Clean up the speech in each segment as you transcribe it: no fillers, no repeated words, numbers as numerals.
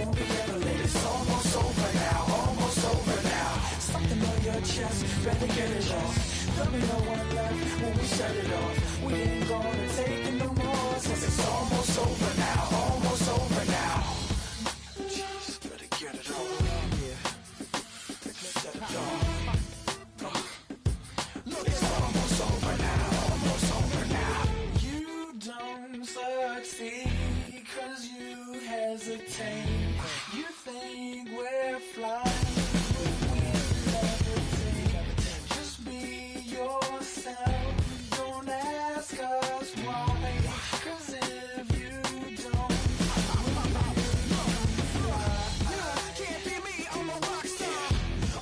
won't be ever late. It's almost over now, almost over now. Something on your chest, better get it off. There'll be no one left when we shut it off. We ain't gonna take it no more, since it's almost over now, almost over now. Just better get it off. Yeah, shut it off. Look, it's almost over now, almost over now. You don't succeed 'cause you hesitate. You think we're flying, but we levitate. Just be yourself, don't ask us why. 'Cause if you don't, can't be me, I'm a rock star.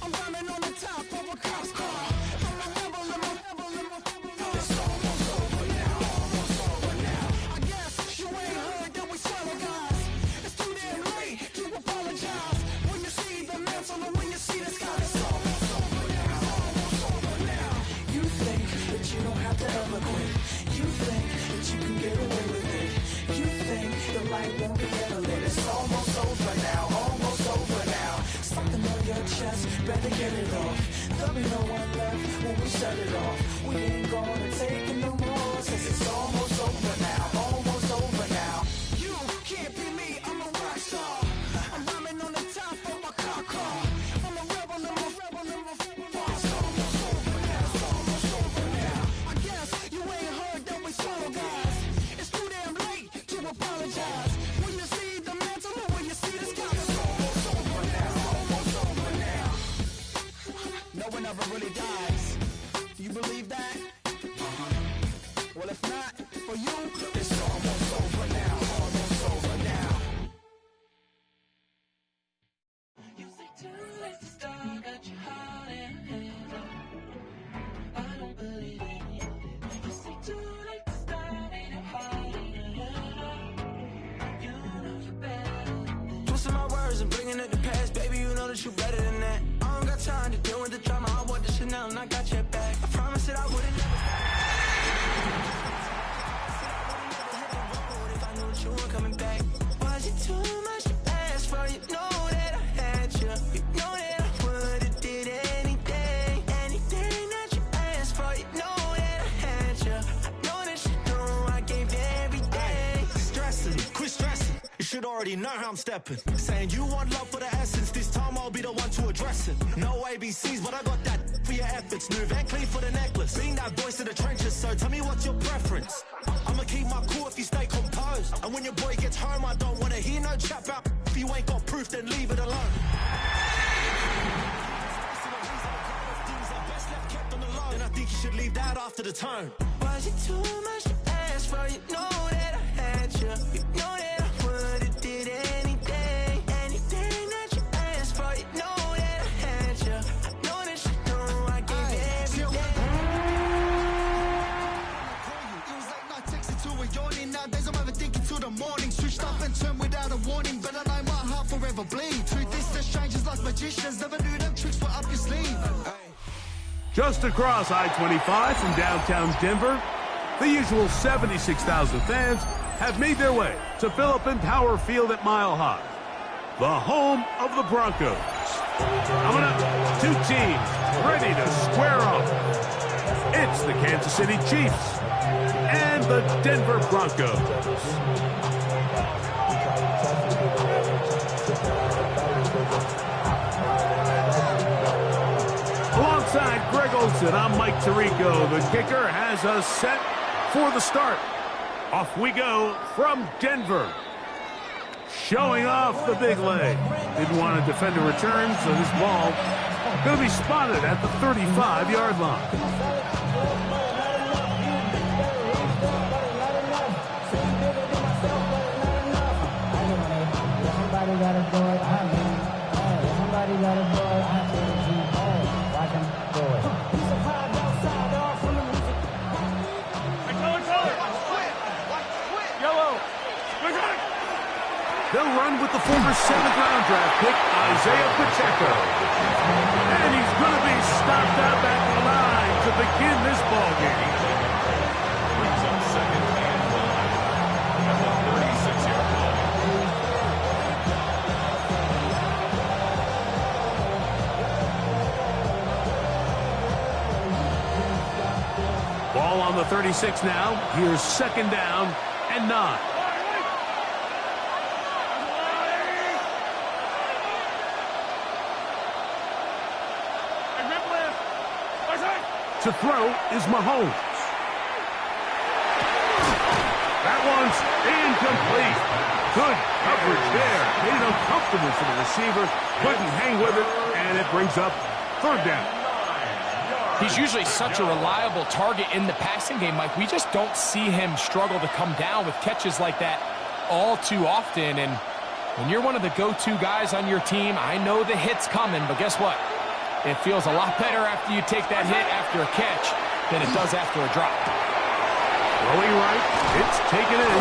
I'm running on the top of a cop's car. I'm a rebel, I'm a rebel, I'm a rebel. It's almost over now, almost over now. I guess you ain't heard that we swallow guys. It's too damn late to apologize. When you see the mantle and when you see the sky, it's almost over now, almost over now. You think that you don't have to ever quit. You think that you can get away with it. You think the light won't be ever lit. It's almost over now, almost over now. Something on your chest, better get it off. There'll be no one left when we shut it off. We ain't gonna take it no more, since it's almost over now, almost over now. You can't be me, I'm a rock star. I'm rhyming on the top of my car. I'm a rebel, I'm a rebel, I'm a rebel. It's almost over now, it's almost over now. I guess you ain't heard that we swallow guys. It's too damn late to apologize. When you see the mantle and when you see the sky, it's almost over now, almost over now. No one ever really dies. Do you believe that? Well, if not, for you, it's almost over now, almost over now. You say too late to start, got your heart in hand. I don't believe any of it. You say too late to start, ain't it hard in your head? You know you're better than this. Twisting my words and bringing it to pass, baby, you know that you're better than that. I don't got time to deal with the drama, I want the Chanel and I got your back. I promise that I wouldn't never if I knew that you were coming back. Was it too much to ask for? You know that I had you. You know that I would've did anything, anything that you asked for. You know that I had you. I know that you know I gave everything. Stressing, quit stressing. You should already know how I'm stepping. Saying you want love for the essence, this time I'll be the one to address it. No ABCs, but I got that for your efforts. Move and clean for the necklace. Being that voice in the trenches, so tell me what's your preference. I'ma keep my cool if you stay composed. And when your boy gets home, I don't wanna hear no chat about if you ain't got proof, then leave it alone. And I think you should leave that after the tone. Was it too much to ask for? You know that I had you. You know that I would've did anything, anything that you asked for. You know that I had you. I know that you know I gave everything. It was like night texting to a yawning. Nowadays I'm overthinking till the morning. Switched up and turned without a warning, but I know my heart forever bleed. Truth is that strangers like magicians never knew them tricks were up your sleeve. Just across I-25 from downtown Denver, the usual 76,000 fans have made their way to Philip Power Field at Mile High, the home of the Broncos. Coming up, two teams ready to square off. It's the Kansas City Chiefs and the Denver Broncos. Alongside Greg Olson, I'm Mike Tirico. The kicker has us set for the start. Off we go from Denver. Showing off the big leg. Didn't want to defend a return, so this ball going to be spotted at the 35-yard line. Somebody got a boy, somebody got a boy, watch him do it. He's a hard outside off from the music. Yellow. They'll run with the former 7th-round draft pick, Isaiah Pacheco. And he's going to be stopped up at the line to begin this ball game. Brings up second and 1 at the 36-yard line. the 36 now. Here's second down and 9. To throw is Mahomes. That one's incomplete. Good coverage there. Made it uncomfortable for the receiver. Couldn't hang with it, and it brings up third down. He's usually such a reliable target in the passing game, Mike. We just don't see him struggle to come down with catches like that all too often. And when you're one of the go-to guys on your team, I know the hit's coming, but guess what? It feels a lot better after you take that hit after a catch than it does after a drop. Throwing right, it's taken in.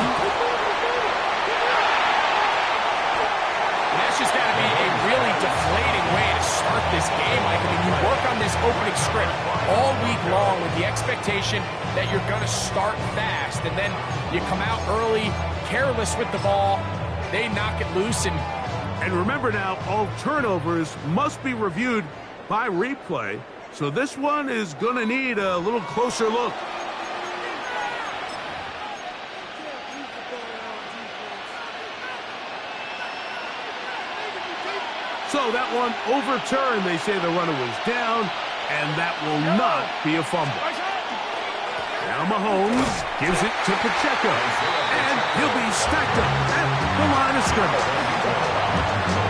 And that's just got to be a really deflating way to start this game, Mike. I mean, you work on this opening script all week long with the expectation that you're going to start fast, and then you come out early, careless with the ball, they knock it loose. And remember now, all turnovers must be reviewed by replay, so this one is going to need a little closer look. So that one overturned. They say the runner was down, and that will not be a fumble. Now Mahomes gives it to Pacheco, and he'll be stacked up at the line of scrimmage.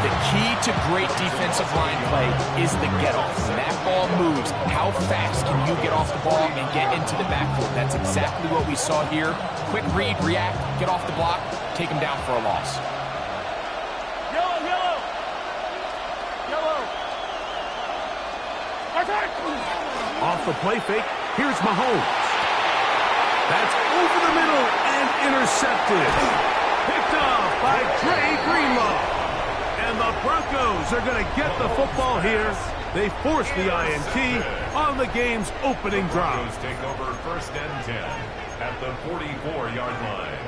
The key to great defensive line play is the get-off. When that ball moves, how fast can you get off the ball and get into the backfield? That's exactly what we saw here. Quick read, react, get off the block, take him down for a loss. Off the play fake, here's Mahomes. That's over the middle and intercepted. Picked off by Dre Greenlaw. And the Broncos are going to get the football here. They force the INT on the game's opening drive. Broncos take over first and 10 at the 44-yard line.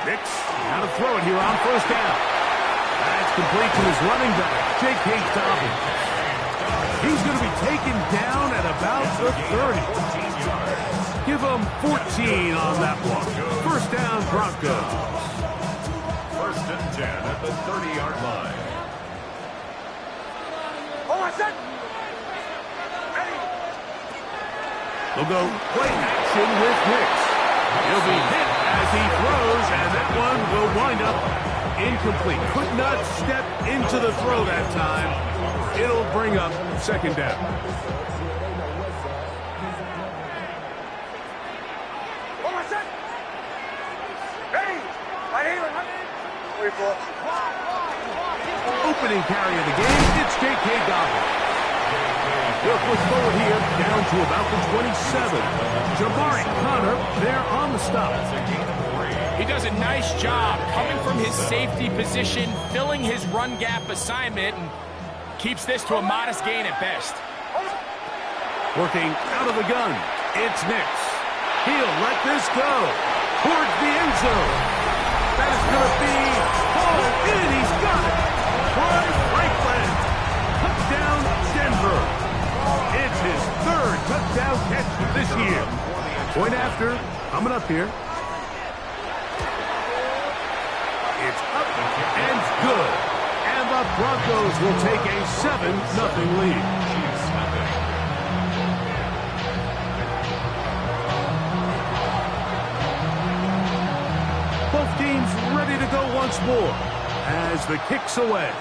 Nix, now to throw it here on first down. That's complete to his running back, J.K. Dobbins. He's going to be taken down at about the 30. Give him 14 on that one. First down, Broncos. First and 10 at the 30-yard line. They'll go play action with Nix. He'll be hit as he throws, and that one will wind up incomplete. Could not step into the throw that time. It'll bring up second down. Opening carry of the game, it's J.K. Dobbins. They'll push forward here, down to about the 27. Jabari Connor there on the stop. He does a nice job coming from his safety position, filling his run gap assignment, and keeps this to a modest gain at best. Working out of the gun, it's Nix. He'll let this go towards the end zone. That is going to be hauled in. He's got it. Troy Franklin. Touchdown, Denver. It's his third touchdown catch this year. Point after, coming up here. It's up and good. And the Broncos will take a 7-0 lead. Both teams ready to go once more as the kick's away.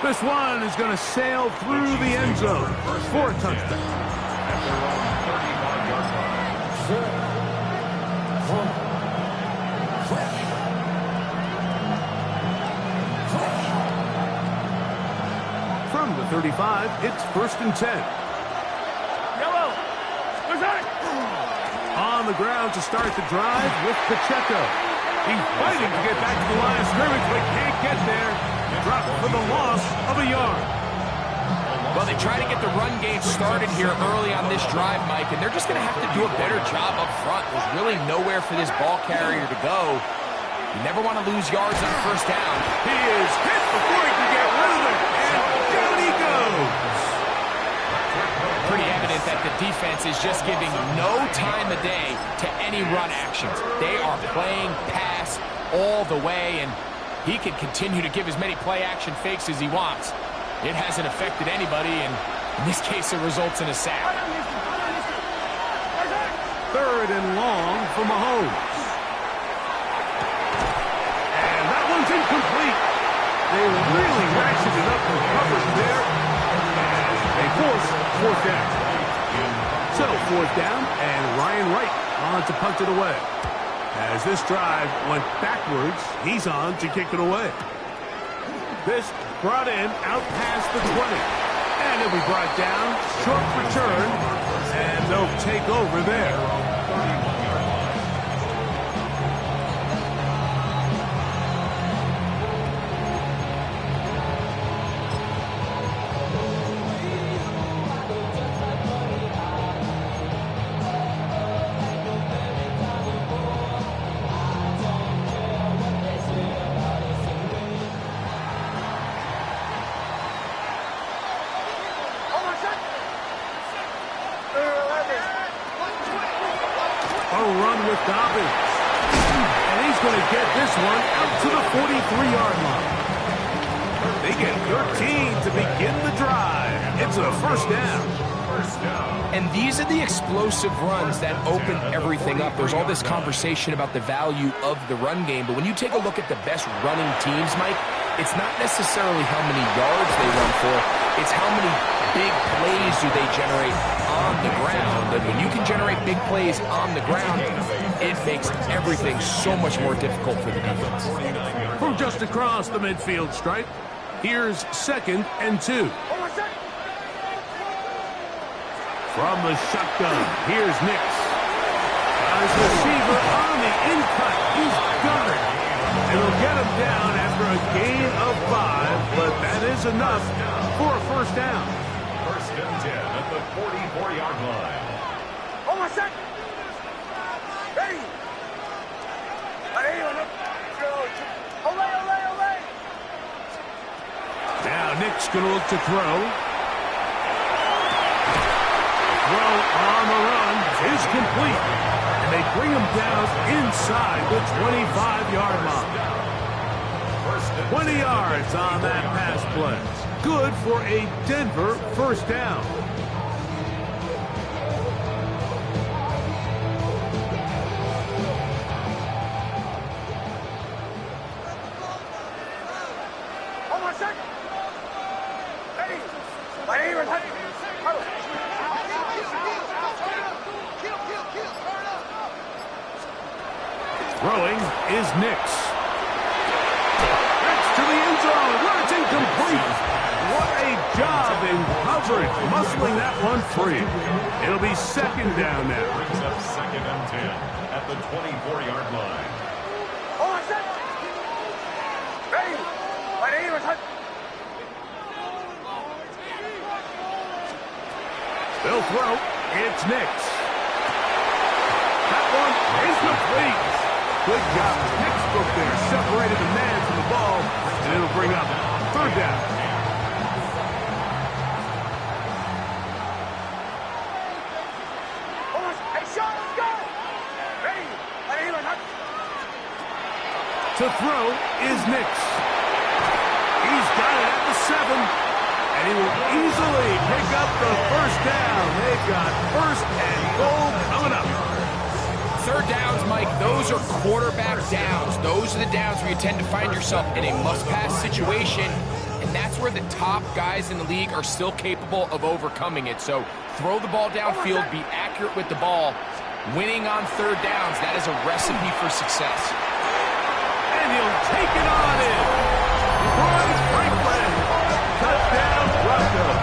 This one is going to sail through the end zone for a touchdown. From the 35, it's first and 10. On the ground to start the drive with Pacheco. He's fighting to get back to the line of scrimmage, but can't get there. Dropped for the loss of a yard. Well, they try to get the run game started here early on this drive, Mike, and they're just going to have to do a better job up front. There's really nowhere for this ball carrier to go. You never want to lose yards on first down. He is hit before he can get rid of it, and down he goes. Pretty evident that the defense is just giving no time of day to any run actions. They are playing pass all the way, and he can continue to give as many play-action fakes as he wants. It hasn't affected anybody, and in this case, it results in a sack. 3rd and long for Mahomes. And that one's incomplete. They really ratcheted up the coverage there. And they force 4th down. So 4th down, and Ryan Wright on to punt it away. As this drive went backwards, he's on to kick it away. This brought in out past the 20. And it'll be brought down, short return, and they'll take over there. And he's going to get this one out to the 43-yard line. They get 13 to begin the drive. It's a 1st down. And these are the explosive runs that open everything up. There's all this conversation about the value of the run game, but when you take a look at the best running teams, Mike, it's not necessarily how many yards they run for, it's how many big plays do they generate on the ground. And when you can generate big plays on the ground, it makes everything so much more difficult for the defense. From just across the midfield stripe, here's 2nd and 2. From the shotgun, here's Nix. His receiver on the in-cut. He's got it. It'll get him down after a gain of 5, but that is enough for a 1st down. 1st and 10 at the 44-yard line. Hold on a second. Ready. Now Nick's going to look to throw. Throw on the run is complete. And they bring him down inside the 25-yard line. 20 yards on that pass play. Good for a Denver 1st down. Throwing is Nix. That's to the end zone, where it's incomplete. What a job in coverage, muscling that one free. It'll be 2nd down now. Brings up 2nd and 10 at the 24-yard line. They'll throw. It's Nix. That one is complete. Good job. Textbook there. Separated the man from the ball, and it'll bring up 3rd down. To throw is Nix. He's got it at the 7. And he will easily pick up the 1st down. They've got 1st and goal coming up. 3rd downs, Mike, those are quarterback downs. Those are the downs where you tend to find yourself in a must-pass situation, and that's where the top guys in the league are still capable of overcoming it. So throw the ball downfield, be accurate with the ball. Winning on 3rd downs, that is a recipe for success. And he'll take it on in. Roy Franklin. Touchdown, Broncos.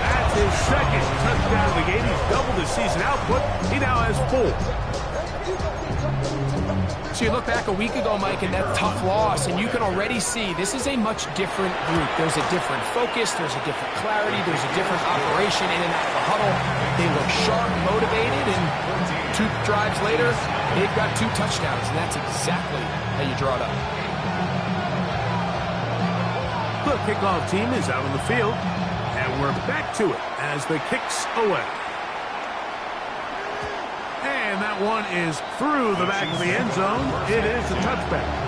That's his 2nd touchdown of the game. He's doubled his season output. He now has 4. So you look back a week ago, Mike, and that tough loss, and you can already see this is a much different group. There's a different focus, there's a different clarity, there's a different operation in and out of the huddle. They look sharp, motivated, and 2 drives later, they've got 2 touchdowns, and that's exactly how you draw it up. The kickoff team is out on the field, and we're back to it as the kick's away. And that one is through the back of the end zone. It is a touchback.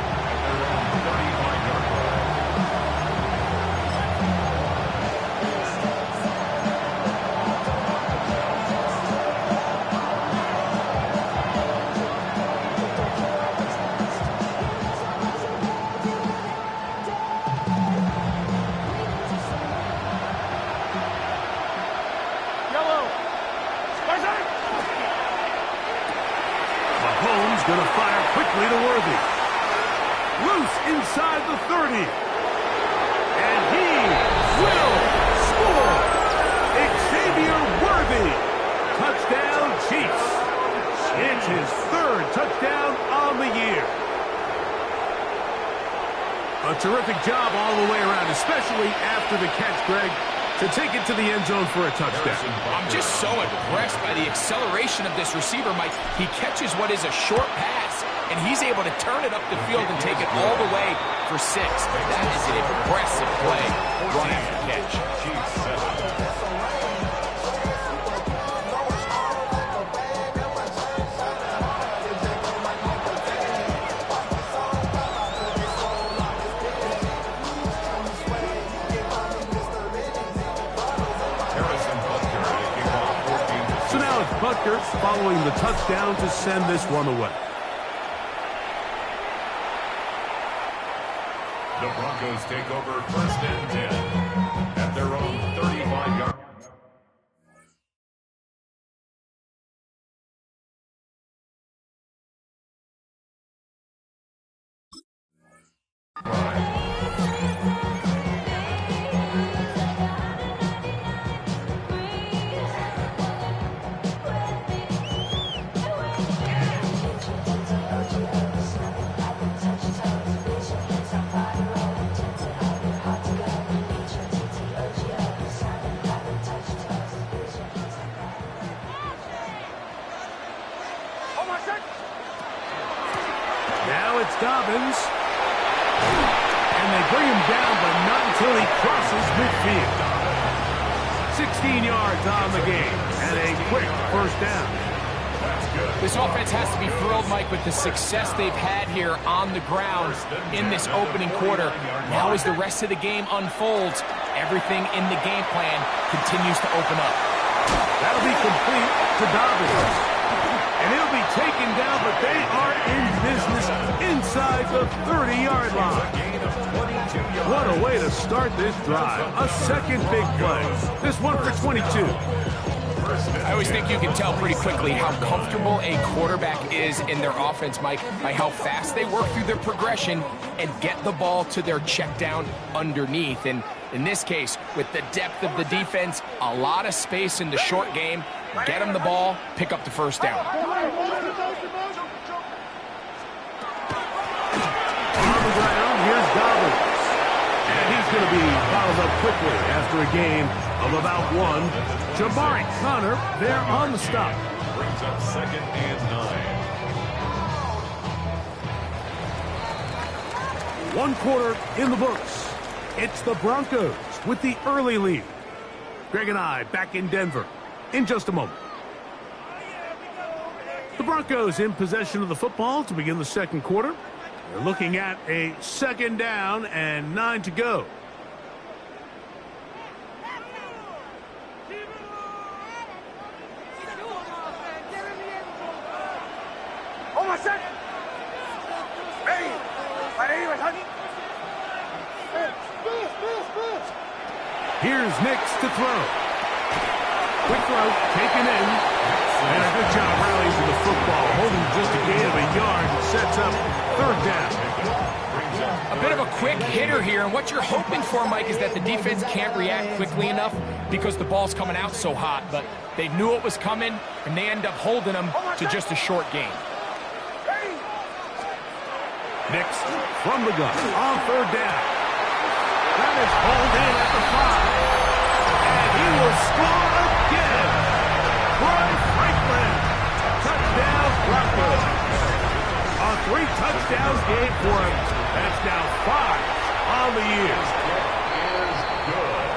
Going to fire quickly to Worthy. Loose inside the 30. And he will score. Xavier Worthy. Touchdown, Chiefs. It's his 3rd touchdown on the year. A terrific job all the way around, especially after the catch, Greg, to take it to the end zone for a touchdown. I'm just so impressed by the acceleration of this receiver, Mike. He catches what is a short pass, and he's able to turn it up the field and take it all the way for 6. That is an impressive play, run after catch. Butker following the touchdown to send this one away. The Broncos take over 1st and 10 at their own 35-yard. Now it's Dobbins. And they bring him down, but not until he crosses midfield. 16 yards on the game, and a quick 1st down. This offense has to be thrilled, Mike, with the success they've had here on the ground in this opening quarter. Now as the rest of the game unfolds, everything in the game plan continues to open up. That'll be complete to Dobbins. And he'll be taken down, but they are in business inside the 30-yard line. What a way to start this drive. A second big play. This one for 22. I always think you can tell pretty quickly how comfortable a quarterback is in their offense, Mike, by how fast they work through their progression and get the ball to their check down underneath. And in this case, with the depth of the defense, a lot of space in the short game, get them the ball, pick up the 1st down. On the ground, here's Dobbins. And he's going to be fouled up quickly after a gain of about 1. Jabari Connor there on the stop. Brings up 2nd and 9. 1 quarter in the books. It's the Broncos with the early lead. Greg and I back in Denver in just a moment. The Broncos in possession of the football to begin the 2nd quarter. They're looking at a 2nd down and 9 to go. Here's Nix to throw. Quick throw, taken in. And a good job rallying to the football, holding just a gain of a yard, sets up 3rd down. A bit of a quick hitter here, and what you're hoping for, Mike, is that the defense can't react quickly enough because the ball's coming out so hot, but they knew it was coming, and they end up holding them to just a short gain. Next, from the gun, on third down. That is pulled in at the 5. And he will score again. Troy Franklin. Touchdown, Broncos. A 3-touchdowns game for him. That's now 5 on the year. Is good.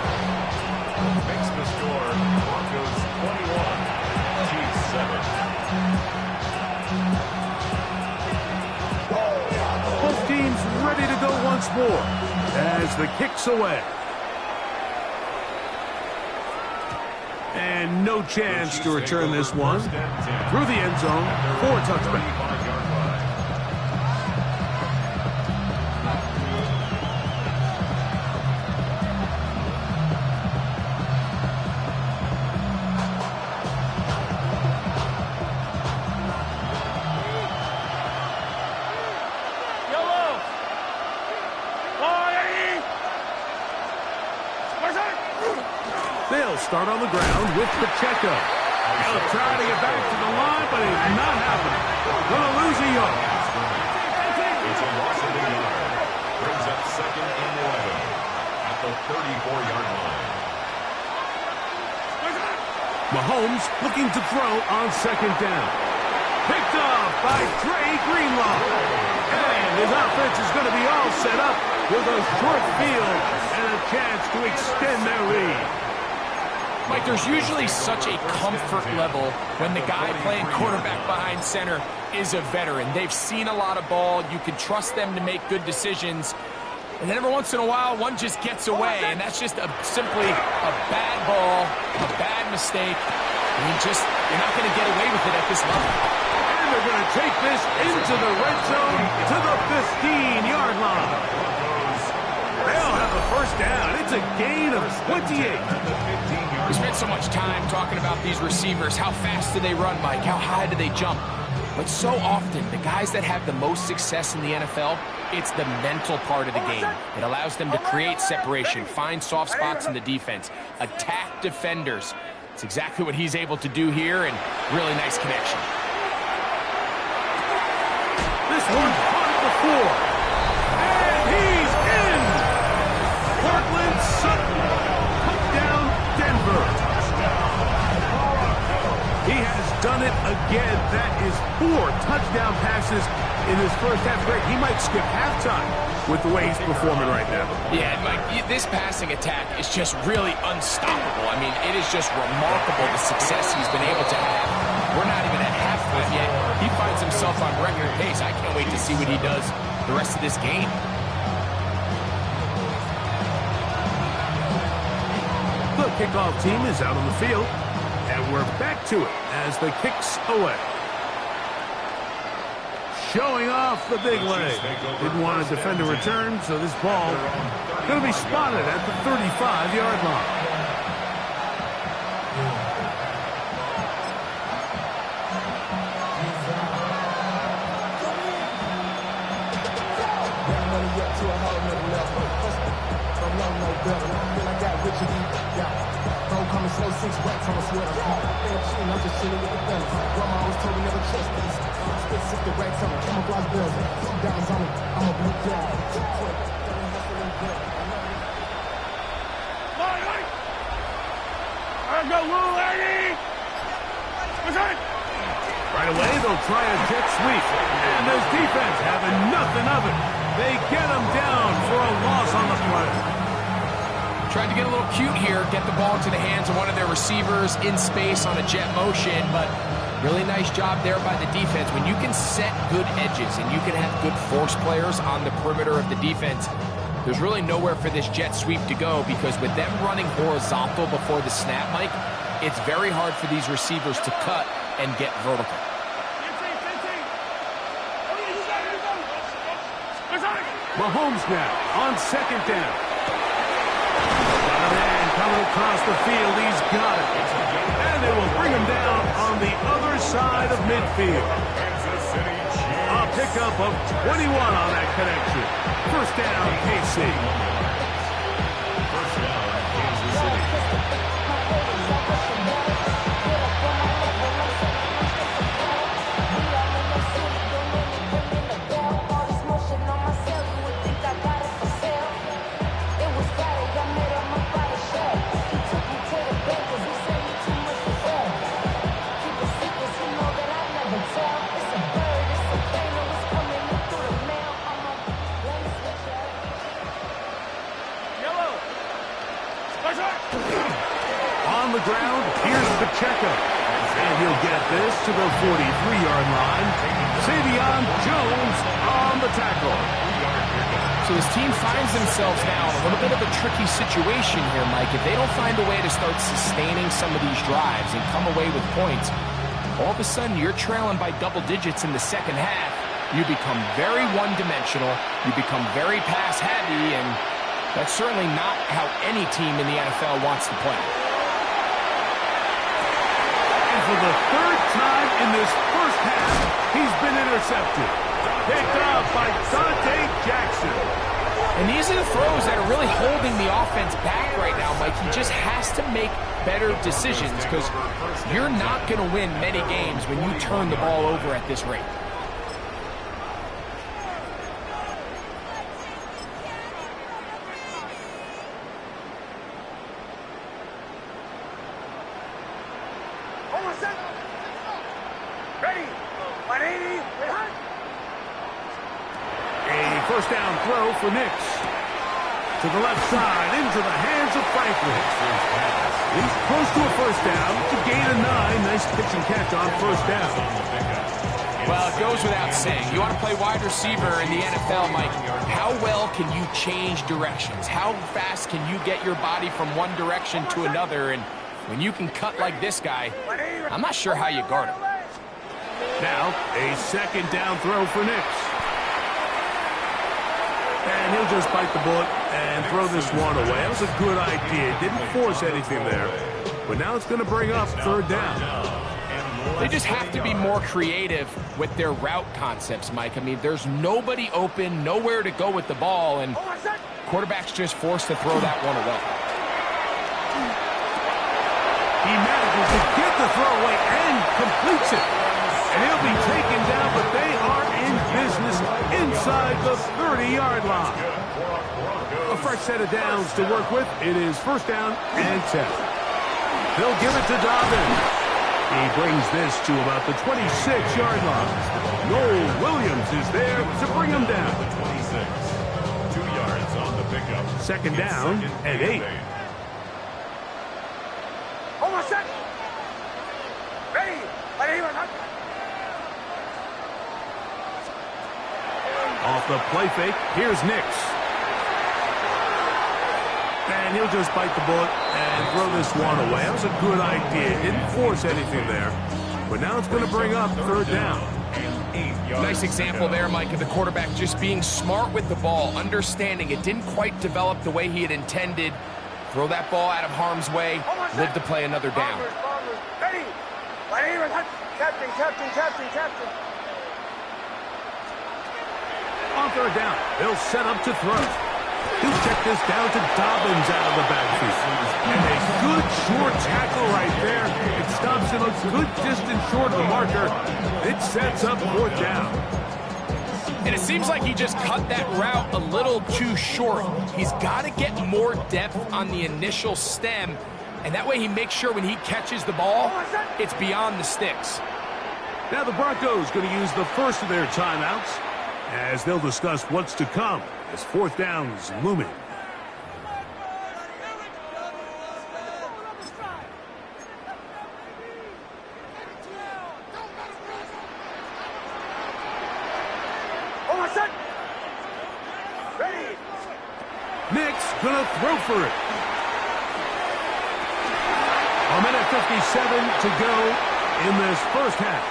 Makes the score. Broncos 21, Chiefs 7. Both teams ready to go once more as the kick's away. And no chance to return this one through the end zone for a touchback. They'll start on the ground with Pacheco. They'll try to get back to the line, but it's not happening. Gonna lose a yard. It's a loss of a yard. Brings up 2nd and 11 at the 34-yard line. Mahomes looking to throw on 2nd down. Picked up by Dre Greenlaw. And his offense is going to be all set up with a short field and a chance to extend their lead. Mike, there's usually such a comfort level when the guy playing quarterback behind center is a veteran. They've seen a lot of ball. You can trust them to make good decisions. And then every once in a while, one just gets away, and that's just simply a bad ball, a bad mistake. And you're not going to get away with it at this level. And they're going to take this into the red zone to the 15-yard line. They'll have a first down. It's a gain of 28. We spent so much time talking about these receivers. How fast do they run, Mike? How high do they jump? But so often, the guys that have the most success in the NFL, it's the mental part of the game. It allows them to create separation, find soft spots in the defense, attack defenders. It's exactly what he's able to do here, and really nice connection. This one's caught before. And he's in! Portland Sutton. Touchdown, Denver. He has done it again. That is 4 touchdown passes in his first half. Greg, he might skip halftime with the way he's performing right now. Yeah, Mike, this passing attack is just really unstoppable. I mean, it is just remarkable the success he's been able to have. We're not even at halftime yet. He finds himself on record pace. I can't wait to see what he does the rest of this game. The kickoff team is out on the field, and we're back to it as the kick's away. Showing off the big leg. Didn't want to defend a return, so this ball going to be spotted at the 35-yard line. Right away, they'll try a jet sweep, and this defense having nothing of it. They get him down for a loss on the play. Tried to get a little cute here, get the ball into the hands of one of their receivers in space on a jet motion, but really nice job there by the defense. When you can set good edges and you can have good force players on the perimeter of the defense, there's really nowhere for this jet sweep to go, because with them running horizontal before the snap, Mike, it's very hard for these receivers to cut and get vertical. Mahomes now on 2nd down. Got a man coming across the field. He's got it. And they will bring him down on the other side of midfield. A pickup of 21 on that connection. First down, KC. First down, Kansas City. to the 43-yard line. Savion Jones on the tackle. So his team finds themselves now in a little bit of a tricky situation here, Mike. If they don't find a way to start sustaining some of these drives and come away with points, all of a sudden you're trailing by double digits in the second half. You become very one-dimensional. You become very pass-heavy, and that's certainly not how any team in the NFL wants to play. And for the third time in this first half, he's been intercepted. Picked up by Dante Jackson. And these are the throws that are really holding the offense back right now, Mike. He just has to make better decisions because you're not going to win many games when you turn the ball over at this rate. Ready, 180, A first down throw for Nix. To the left side, into the hands of Franklin. He's close to a first down. To gain a 9. Nice pitch and catch on first down. Well, it goes without saying. You want to play wide receiver in the NFL, Mike. How well can you change directions? How fast can you get your body from one direction to another? And when you can cut like this guy, I'm not sure how you guard him. Now, a second down throw for Nix. And he'll just bite the bullet and throw this one away. That was a good idea. Didn't force anything there. But now it's going to bring up third down. They just have to be more creative with their route concepts, Mike. I mean, there's nobody open, nowhere to go with the ball, and quarterback's just forced to throw that one away. He manages to get the throw away and completes it. And he'll be taken down, but they are in business inside the 30-yard line. A fresh set of downs to work with. It is first down and 10. They'll give it to Dobbins. He brings this to about the 26-yard line. Noel Williams is there to bring him down. 26. 2 yards on the pickup. Second down and 8. almost set. Ready, 180. Off the play fake, here's Nix. And he'll just bite the bullet and throw this one away. That was a good idea. Didn't force anything there. But now it's going to bring up third down. Nice example there, Mike, of the quarterback just being smart with the ball, understanding it didn't quite develop the way he had intended. Throw that ball out of harm's way, live to play another down. Ready, 180. Captain. On third down, they'll set up to throw. He'll check this down to Dobbins out of the backfield. And a good short tackle right there. It stops him a good distance short of the marker. It sets up fourth down. And it seems like he just cut that route a little too short. He's got to get more depth on the initial stem, and that way he makes sure when he catches the ball, it's beyond the sticks. Now the Broncos going to use the first of their timeouts as they'll discuss what's to come as fourth down's looming. Almost set. Ready. Nix gonna throw for it. A minute 57 to go in this first half.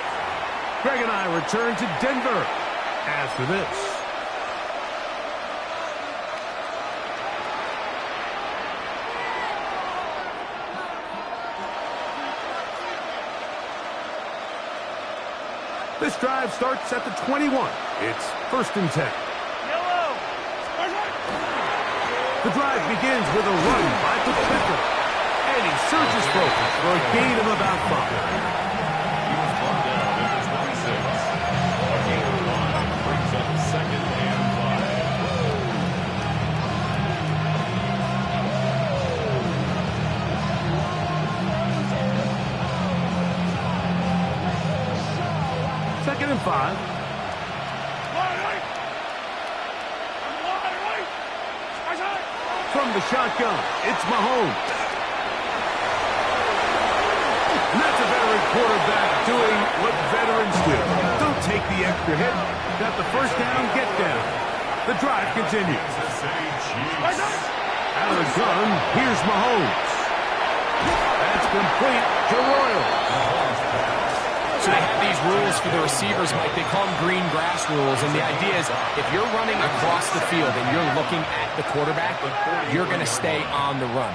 Greg and I return to Denver after this. This drive starts at the 21. It's first and 10. The drive begins with a run by Pacheco. And he surges forward for a gain of about 5. He was brought down at the 26. A gain of 1 brings up second and 5. Second and 5. From the shotgun, it's Mahomes. And that's a veteran quarterback doing what veterans do. Don't take the extra hit. Got the first down, get down. The drive continues. Out of the gun, here's Mahomes. That's complete to Royals. So they have these rules for the receivers, Mike. They call them green grass rules. And the idea is if you're running across the field and you're looking at the quarterback, you're going to stay on the run.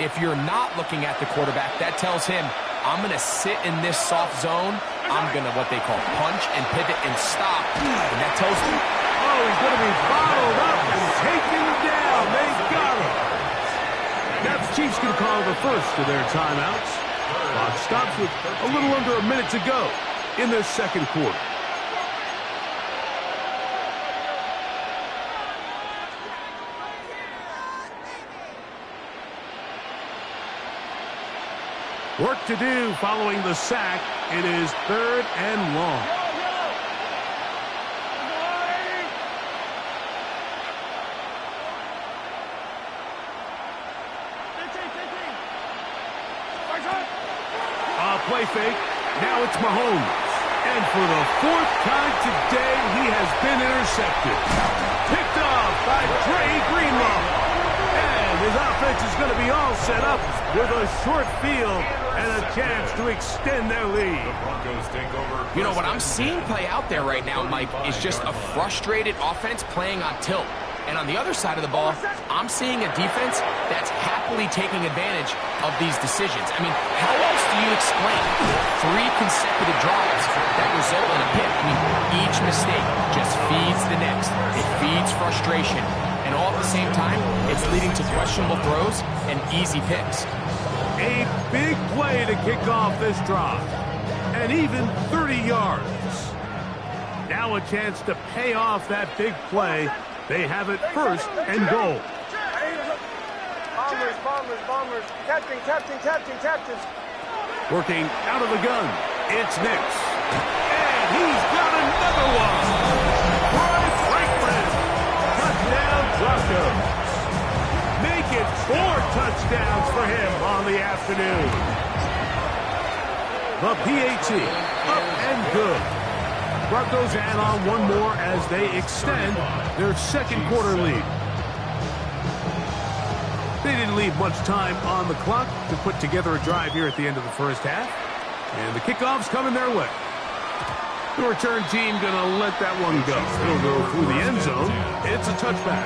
If you're not looking at the quarterback, that tells him, I'm going to sit in this soft zone. I'm going to what they call punch and pivot and stop. And that tells him, oh, he's going to be followed up and taken down. They got him. Now the Chiefs can call the first of their timeouts. Clock stops with a little under a minute to go in this second quarter. Work to do following the sack. It is 3rd and long. Play fake. Now it's Mahomes. And for the 4th time today, he has been intercepted. Picked off by Dre Greenlaw. And his offense is going to be all set up with a short field and a chance to extend their lead. You know, what I'm seeing play out there right now, Mike, is just a frustrated offense playing on tilt. And on the other side of the ball, I'm seeing a defense that's happily taking advantage of these decisions. I mean, how else do you explain 3 consecutive drives that result in a pick? I mean, each mistake just feeds the next. It feeds frustration. And all at the same time, it's leading to questionable throws and easy picks. A big play to kick off this drive. And even 30 yards. Now a chance to pay off that big play. They have it 1st and goal. Bombers. Captain. Working out of the gun. It's Nix. And he's got another one. Roy Franklin. Touchdown, Broncos. Make it 4 touchdowns for him on the afternoon. The PAT. Up and good. Broncos add on one more as they extend their second quarter lead. They didn't leave much time on the clock to put together a drive here at the end of the first half. And the kickoff's coming their way. The return team going to let that one go. It'll go through the end zone. It's a touchback.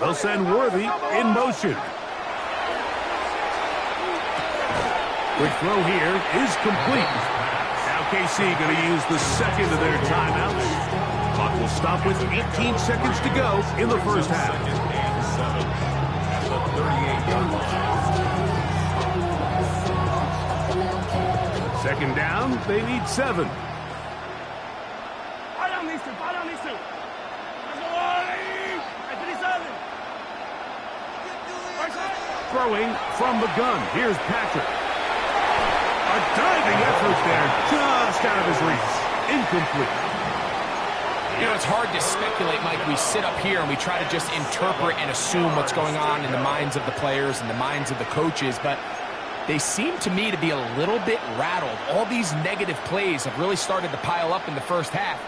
They'll send Worthy in motion. Quick throw here is complete. Now KC going to use the second of their timeouts. Clock will stop with 18 seconds to go in the first half. Second down, they need 7. Throwing from the gun. Here's Patrick. A diving effort there, just out of his reach. Incomplete. You know, it's hard to speculate, Mike. We sit up here and we try to just interpret and assume what's going on in the minds of the players and the minds of the coaches, but they seem to me to be a little bit rattled. All these negative plays have really started to pile up in the first half.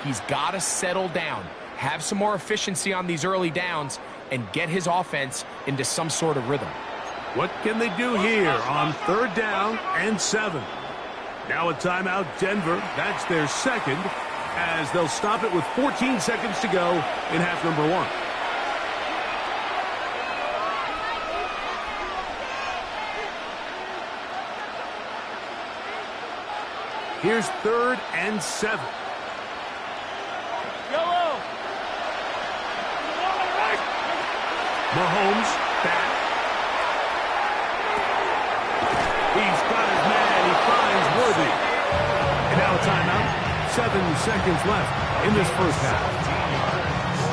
He's got to settle down, have some more efficiency on these early downs, and get his offense into some sort of rhythm. What can they do here on 3rd down and 7? Now a timeout, Denver. That's their second, as they'll stop it with 14 seconds to go in half number 1. Here's 3rd and 7. Mahomes back. He's got his call a timeout. 7 seconds left in this first half.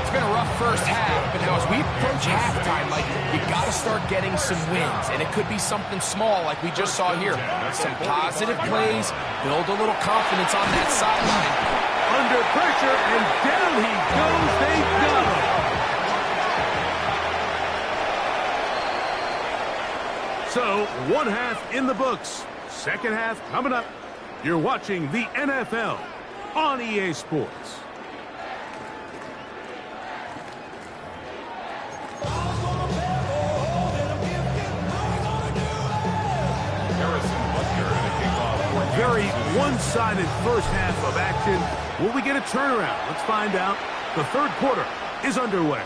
It's been a rough first half, but now as we approach halftime, like, you got to start getting some wins, and it could be something small like we just saw here. Some positive plays, build a little confidence on that sideline. Under pressure, and down he goes. They got him. So, one half in the books. Second half coming up. You're watching the NFL on EA Sports. Very one-sided first half of action. Will we get a turnaround? Let's find out. The third quarter is underway.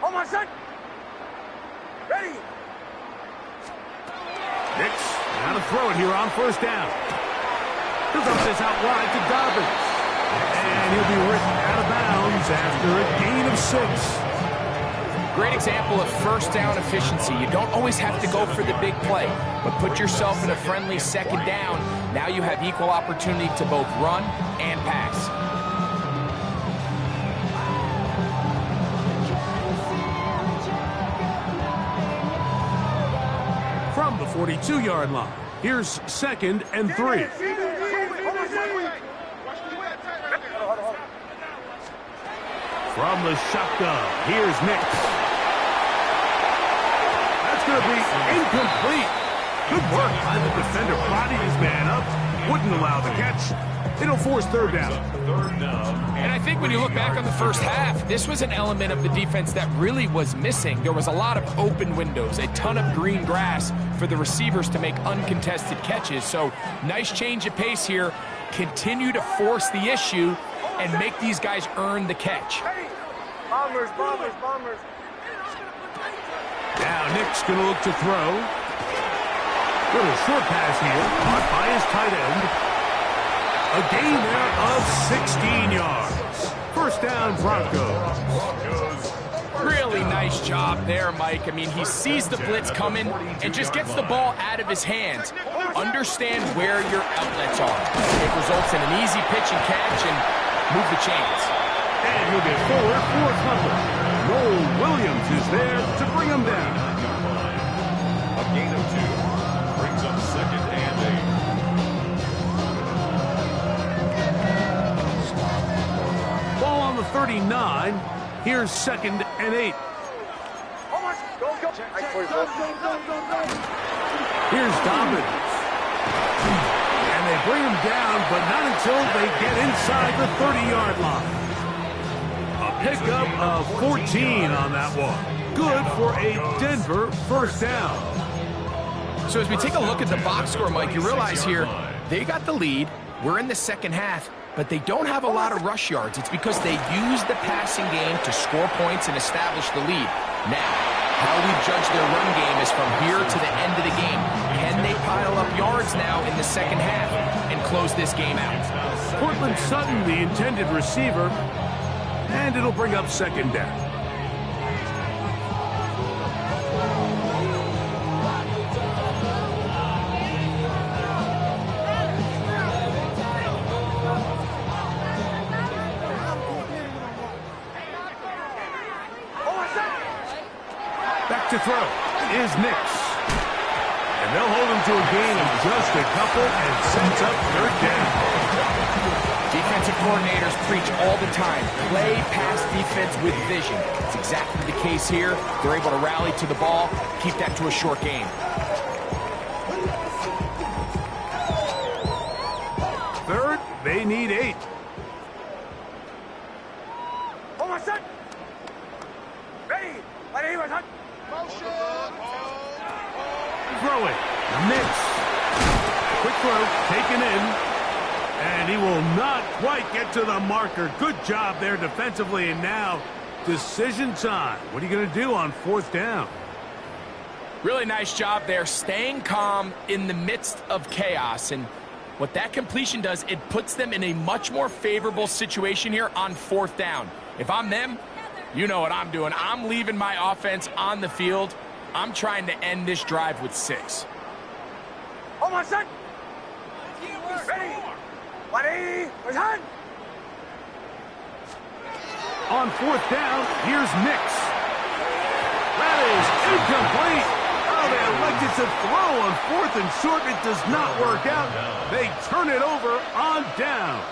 Hold on, son. Ready. Nix, now to throw it here on first down. He'll dump this out wide to Dobbins. And he'll be written out of bounds after a gain of 6. Great example of first down efficiency. You don't always have to go for the big play, but put yourself in a friendly second down. Now you have equal opportunity to both run and pass. From the 42-yard line, here's 2nd and 3. From the shotgun, here's Nix. That's going to be incomplete. Good work by the defender. Bodied his man up. Wouldn't allow the catch. It'll force third down. And I think when you look back on the first half, this was an element of the defense that really was missing. There was a lot of open windows, a ton of green grass for the receivers to make uncontested catches. So nice change of pace here. Continue to force the issue and make these guys earn the catch. Bombers, bombers, bombers. Now Nick's going to look to throw. Little short pass here, caught by his tight end. A gain there of 16 yards. First down, Broncos. Really nice job there, Mike. I mean, he sees the blitz coming and just gets the ball out of his hands. Understand where your outlets are. It results in an easy pitch and catch and move the chains. And he'll get forward for a cover. Noel Williams is there to bring him down. A gain of 2 brings up 2nd and 8. Ball on the 39. Here's 2nd and 8. Here's Dobbins. And they bring him down, but not until they get inside the 30-yard line. A pickup of 14 on that one. Good for a Denver first down. So as we take a look at the box score, Mike, you realize here they got the lead. We're in the second half, but they don't have a lot of rush yards. It's because they use the passing game to score points and establish the lead. Now, how we judge their run game is from here to the end of the game. Can they pile up yards now in the second half and close this game out? Cortland Sutton, the intended receiver, and it'll bring up 2nd down. Back to throw is Nix. And they'll hold him to a gain of just a couple and sets up 3rd down. Defensive coordinators preach all the time, play pass defense with vision. It's exactly the case here. They're able to rally to the ball, keep that to a short game. 3rd, they need 8. Hold on, son. Ready. Ready, son. Throw it. Nix. Quick throw, taken in. And he will not quite get to the marker. Good job there defensively, and now decision time. What are you going to do on 4th down? Really nice job there, staying calm in the midst of chaos. And what that completion does, it puts them in a much more favorable situation here on 4th down. If I'm them, you know what I'm doing. I'm leaving my offense on the field. I'm trying to end this drive with 6. Hold on, son. Ready. 180. Return. On 4th down, here's Nix. That is incomplete. Oh, they elected to throw on 4th and short. It does not work out. They turn it over on down.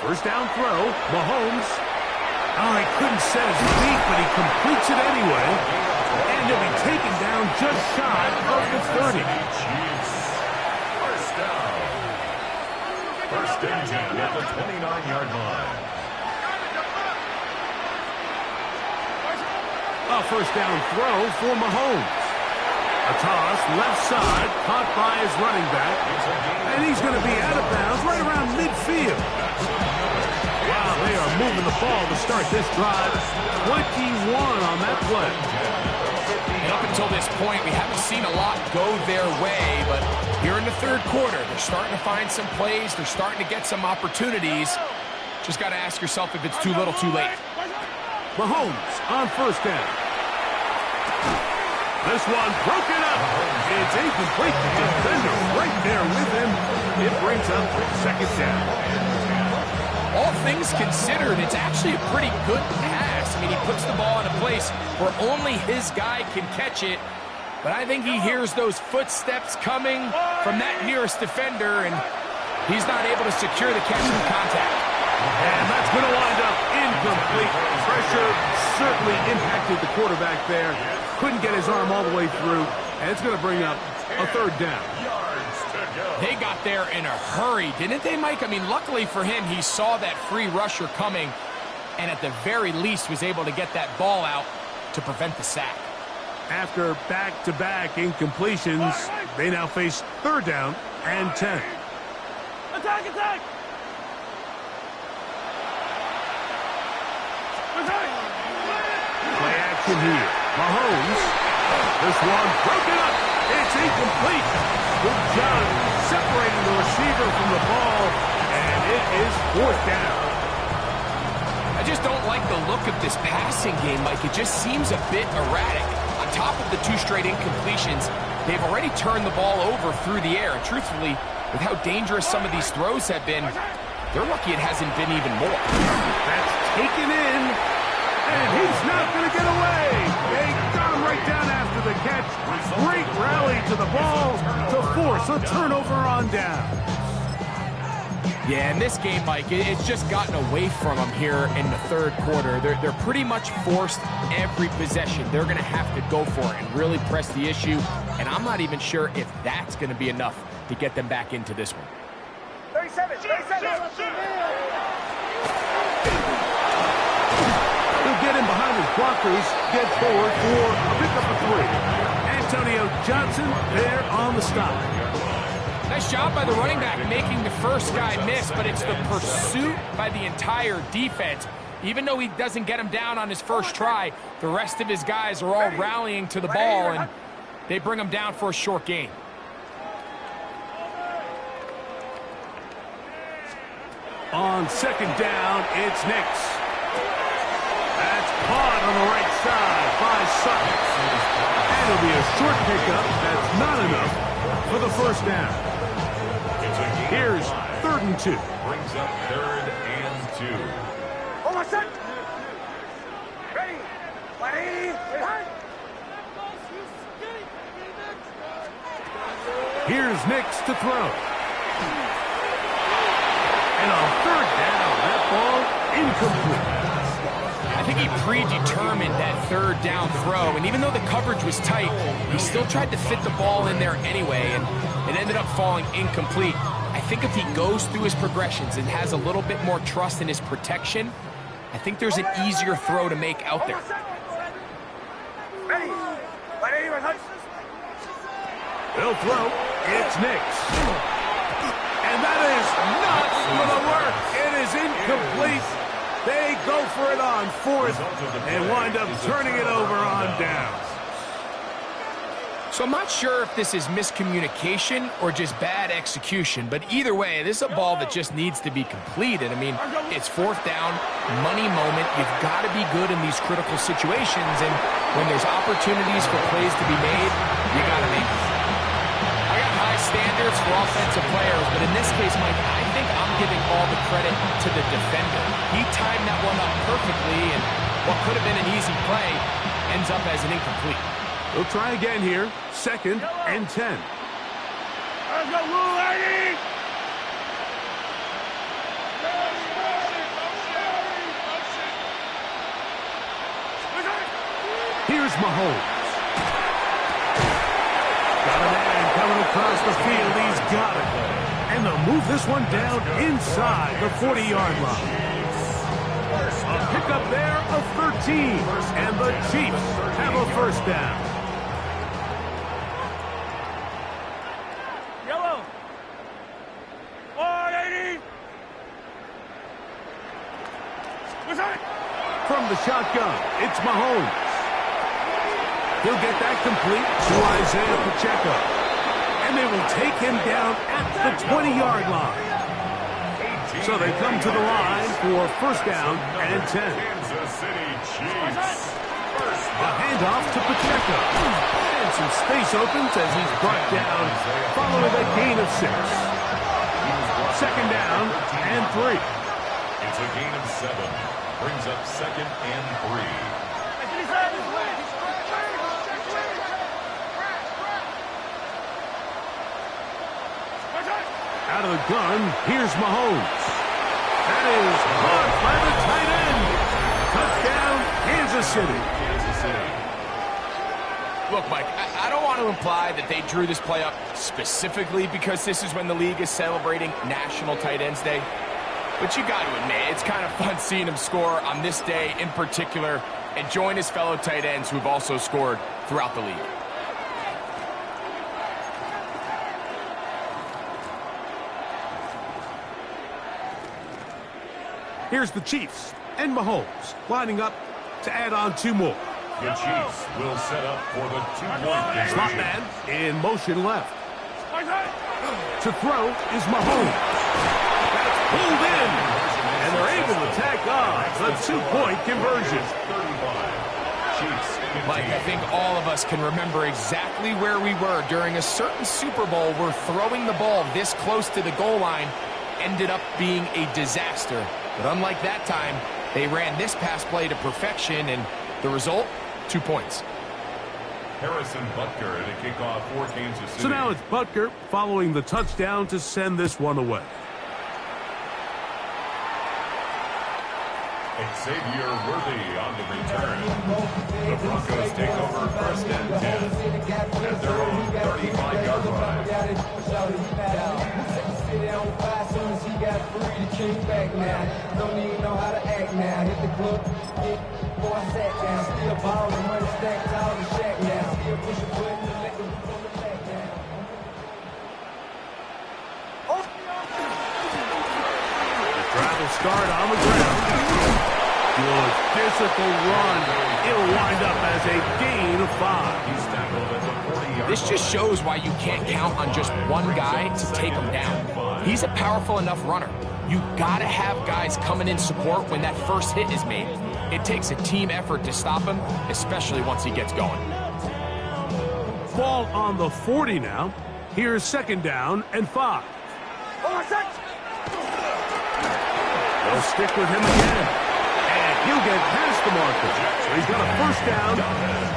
First down throw, Mahomes. Oh, he couldn't set his feet, but he completes it anyway. And he'll be taken down just shy of the 30. First down. First and 10 at the 29-yard line. A first down throw for Mahomes. A toss, left side, caught by his running back. And he's going to be out of bounds right around midfield. Wow, they are moving the ball to start this drive. 21 on that play. And up until this point, we haven't seen a lot go their way, but here in the 3rd quarter, they're starting to find some plays. They're starting to get some opportunities. Just got to ask yourself if it's too little, too late. Mahomes on first down. This one broken up. It's incomplete. The defender right there with him. It brings up 2nd down. All things considered, it's actually a pretty good pass. I mean, he puts the ball in a place where only his guy can catch it. But I think he hears those footsteps coming from that nearest defender, and he's not able to secure the catch through contact. And that's going to wind up incomplete. Pressure certainly impacted the quarterback there. Couldn't get his arm all the way through, and it's going to bring up a 3rd down. They got there in a hurry, didn't they, Mike? I mean, luckily for him, he saw that free rusher coming, and at the very least was able to get that ball out to prevent the sack. After back-to-back incompletions, they now face 3rd down and 10. Attack, attack. Play action here. Mahomes. This one broken up. It's incomplete. Good job separating the receiver from the ball, and it is 4th down. I just don't like the look of this passing game, Mike. It just seems a bit erratic. On top of the 2 straight incompletions, they've already turned the ball over through the air. And truthfully, with how dangerous some of these throws have been, they're lucky it hasn't been even more. That's taken in, and he's not going to get away. They got him right down after the catch. Great rally to the ball to force a turnover on down. Yeah, in this game, Mike, it's just gotten away from them here in the 3rd quarter. They're pretty much forced every possession. They're going to have to go for it and really press the issue, and I'm not even sure if that's going to be enough to get them back into this one. 37. He'll get in behind his blockers, get forward for a pickup of 3. Antonio Johnson there on the stop. Nice job by the running back making the first guy miss, but it's the pursuit by the entire defense. Even though he doesn't get him down on his first try, the rest of his guys are all rallying to the ball, and they bring him down for a short gain. On 2nd down, it's Nix. That's caught on the right side by Sutton. And it'll be a short pickup. That's not enough for the 1st down. Here's 3rd and 2. Brings up 3rd and 2. Hold on, son. Ready. 180. Return. Here's Nix to throw. And on 3rd down, that ball incomplete. I think he predetermined that 3rd down throw, and even though the coverage was tight, he still tried to fit the ball in there anyway, and it ended up falling incomplete. I think if he goes through his progressions and has a little bit more trust in his protection, I think there's an easier throw to make out there. Ready. 180, 100. They'll throw. It's Nix. And that is not going to work. It is incomplete. They go for it on fourth and wind up turning it over on downs. So I'm not sure if this is miscommunication or just bad execution, but either way, this is a ball that just needs to be completed. I mean, it's fourth down, money moment. You've got to be good in these critical situations, and when there's opportunities for plays to be made, you got to make them. I got high standards for offensive players, but in this case, Mike, I think I'm giving all the credit to the defender. He timed that one up perfectly, and what could have been an easy play ends up as an incomplete. We'll try again here. 2nd and 10. Let's go, Blue Lady! Here's Mahomes. Got a man coming across the field. He's got it. And they'll move this one down inside the 40-yard line. A pickup there of 13. And the Chiefs have a first down. Yellow. 180. From the shotgun, it's Mahomes. He'll get that complete to Isaiah Pacheco. And they will take him down at the 20-yard line. So they come to the line for first down and 10. Kansas City Chiefs. A handoff to Pacheco. And some space opens as he's brought down following a gain of 6. Second down and 3. It's a gain of 7. Brings up 2nd and 3. Out of the gun, here's Mahomes. That is caught by the tight end. Touchdown, Kansas City. Look, Mike, I don't want to imply that they drew this play up specifically because this is when the league is celebrating National Tight Ends Day. But you got to admit, it's kind of fun seeing him score on this day in particular and join his fellow tight ends who've also scored throughout the league. Here's the Chiefs and Mahomes lining up to add on 2 more. The Chiefs will set up for the 2-point conversion. Slot man in motion left. To throw is Mahomes. That's pulled in. And they're able to tack on the 2-point conversion. 35. Chiefs. Mike, I think all of us can remember exactly where we were during a certain Super Bowl where throwing the ball this close to the goal line ended up being a disaster. But unlike that time, they ran this pass play to perfection, and the result, 2 points. Harrison Butker to kick off for Kansas City. So now it's Butker following the touchdown to send this one away. Xavier Worthy on the return. The Broncos take over 1st and 10 at their own 35-yard line. Don't even know how to act now. Hit the club, before I sat down. Still ballin', money stacked out in the shack now. Still push a button and let them from the back down. The travel start on the ground. Good physical run. It'll wind up as a gain of 5. He's tackled at the 40-yard This just shows why you can't count on just one guy to take him down. He's a powerful enough runner. You gotta have guys coming in support when that first hit is made. It takes a team effort to stop him, especially once he gets going. Ball on the 40 now. Here's 2nd down and 5. They'll stick with him again. And he'll get past the marker. So he's got a first down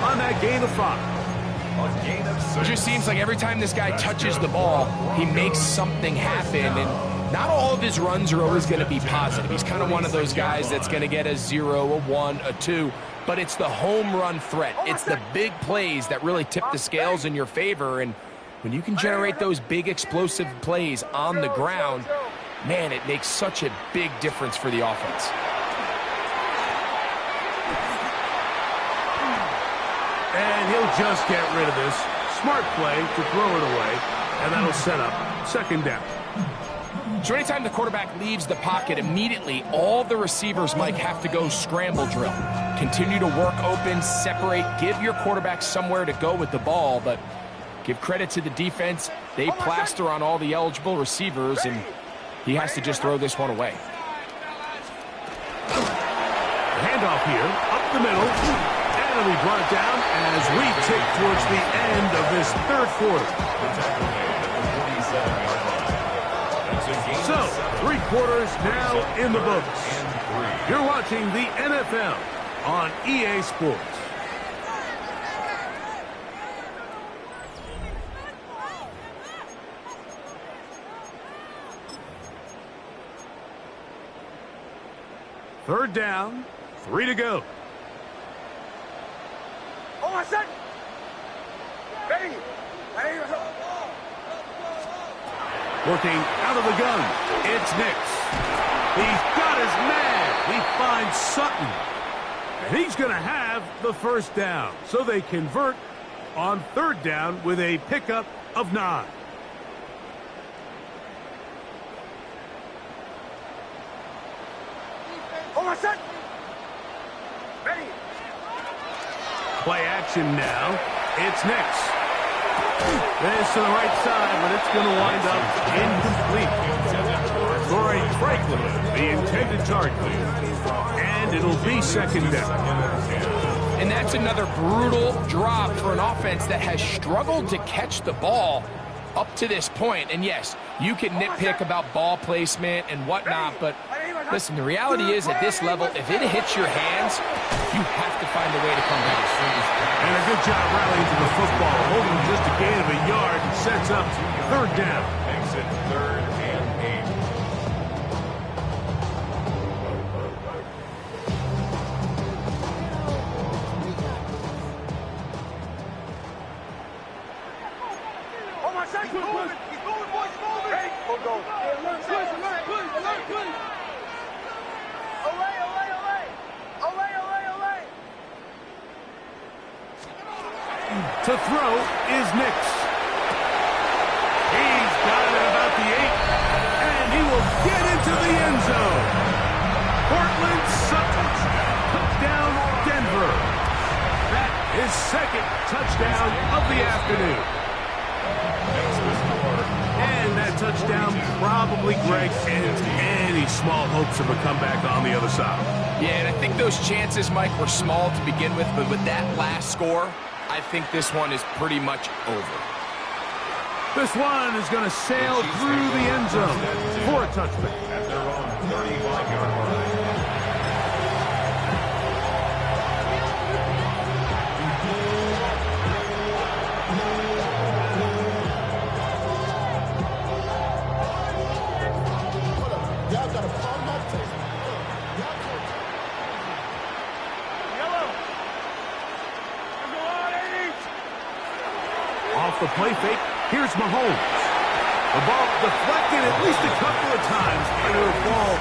on that gain of 5. It just seems like every time this guy touches the ball, he makes something happen, and not all of his runs are always going to be positive. He's kind of one of those guys that's going to get a 0, a 1, a 2, but it's the home run threat. It's the big plays that really tip the scales in your favor, and when you can generate those big explosive plays on the ground, man, it makes such a big difference for the offense. just get rid of this. Smart play to throw it away, and that'll set up second down. So anytime the quarterback leaves the pocket, immediately all the receivers, Mike, have to go scramble drill. Continue to work open, separate, give your quarterback somewhere to go with the ball, but give credit to the defense. They plaster on all the eligible receivers, and he has to just throw this one away. Handoff here, up the middle, and it'll be brought down as we tick towards the end of this third quarter. So, 3 quarters now in the books. You're watching the NFL on EA Sports. Third down, 3 to go. Hold on a second. Ready. Working out of the gun, it's Nix. He's got his man. He finds Sutton. And he's going to have the first down. So they convert on third down with a pickup of 9. Hold on a second. Ready. Play action now. It's Nix. This to the right side, but it's going to wind up incomplete. Corey Franklin, the intended target. And it'll be second down. And that's another brutal drop for an offense that has struggled to catch the ball up to this point. And yes, you can nitpick about ball placement and whatnot, but listen, the reality is at this level, if it hits your hands, you have to find a way to come back. And a good job rallying to the football, holding just a gain of a yard, and sets up third down. Makes it 3rd and 8. Hold on a second. He's moving, boys, he's moving. Ready. Go. To throw is Nix. He's got it at about the 8, and he will get into the end zone. Portland Sutton, touchdown Denver. That is second touchdown of the afternoon. And that touchdown probably, Greg, ends any small hopes of a comeback on the other side. Yeah, and I think those chances, Mike, were small to begin with, but with that last score, I think this one is pretty much over. This one is going to sail through the end zone for a touchback. At their own 35-yard line. The play fake, here's Mahomes. The ball deflected at least a couple of times, and it'll fall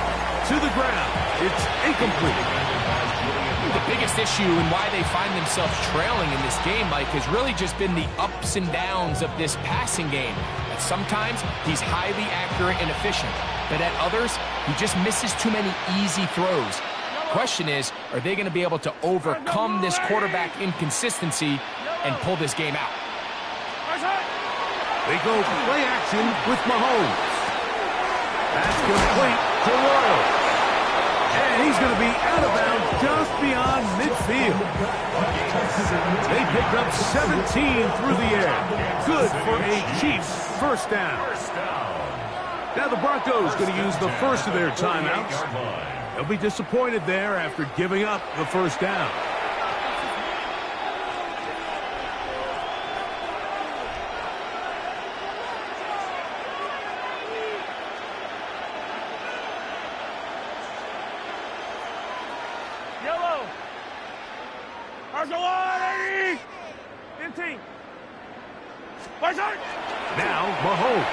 to the ground. It's incomplete. The biggest issue and why they find themselves trailing in this game, Mike, has really just been the ups and downs of this passing game. At sometimes, he's highly accurate and efficient, but at others, he just misses too many easy throws. Question is, are they going to be able to overcome this quarterback inconsistency and pull this game out? They go play action with Mahomes. That's complete to Royal. And he's going to be out of bounds just beyond midfield. They pick up 17 through the air. Good for a Chiefs first down. Now the Broncos going to use the first of their timeouts. They'll be disappointed there after giving up the first down. Now Mahomes.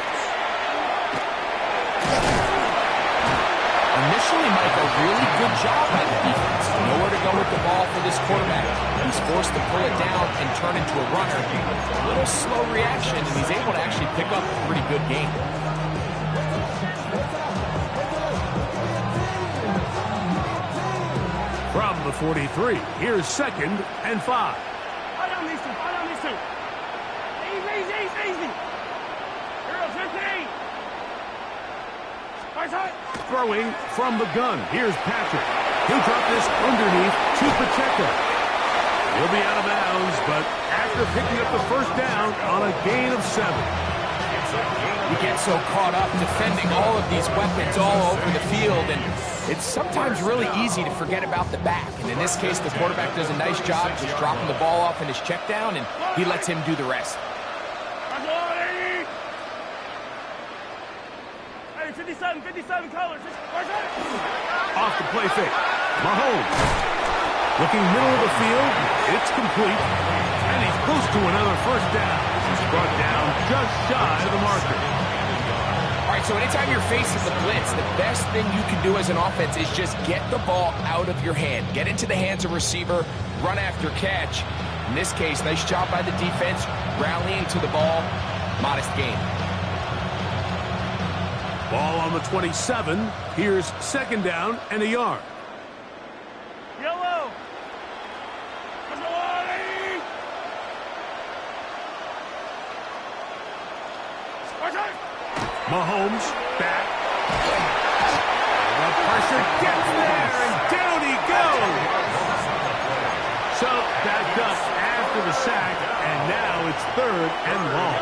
Initially, Mike, a really good job by the defense. Nowhere to go with the ball for this quarterback. He's forced to pull it down and turn into a runner. A little slow reaction, and he's able to actually pick up a pretty good game. From the 43, here's 2nd and 5. I don't need to. Easy. Here goes 15. Right side. Throwing from the gun, here's Patrick. He'll drop this underneath to Pacheco. He'll be out of bounds, but after picking up the first down on a gain of 7. You get so caught up defending all of these weapons all over the field, and it's sometimes really easy to forget about the back. And in this case, the quarterback does a nice job just dropping the ball off in his check down, and he lets him do the rest. Hey, 57 colors. Off the play fake. Mahomes. Looking middle of the field. It's complete. And he's close to another first down. He's brought down just shy of the marker. All right, so anytime you're facing the blitz, the best thing you can do as an offense is just get the ball out of your hand. Get into the hands of receiver, run after catch. In this case, nice job by the defense, rallying to the ball. Modest gain. Ball on the 27. Here's 2nd down and a yard. Yellow. Mahomes back. The pressure gets there, and down he goes. So backed up after the sack, and now it's 3rd and long.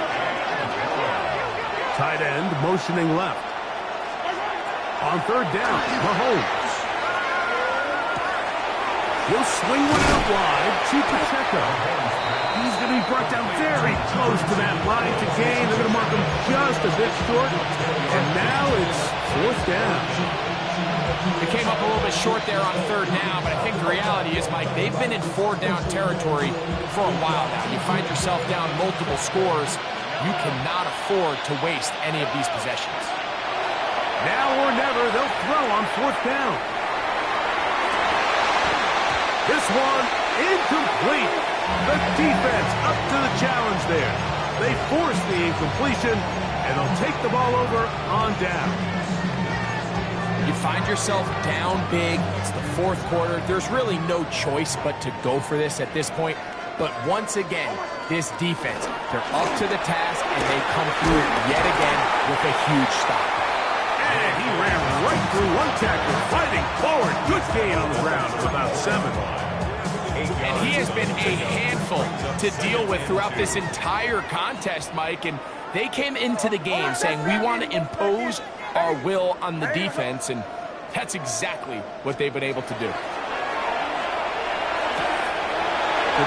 Tight end motioning left. On 3rd down, Mahomes. He'll swing one out wide to Pacheco. He's going to be brought down very close to that line to gain. They're going to mark him just a bit short. And now it's 4th down. It came up a little bit short there on 3rd down, but I think the reality is, Mike, they've been in 4-down territory for a while now. You find yourself down multiple scores, you cannot afford to waste any of these possessions. Now or never, they'll throw on 4th down. This one incomplete. The defense up to the challenge there. They force the incompletion, and they'll take the ball over on down. You find yourself down big. It's the 4th quarter. There's really no choice but to go for this at this point. But once again, this defense, they're up to the task, and they come through yet again with a huge stop. And he ran right through one tackler, fighting forward. Good gain on the ground of about 7. And he has been a handful to deal with throughout this entire contest, Mike. And they came into the game saying, we want to impose our will on the defense, and that's exactly what they've been able to do. To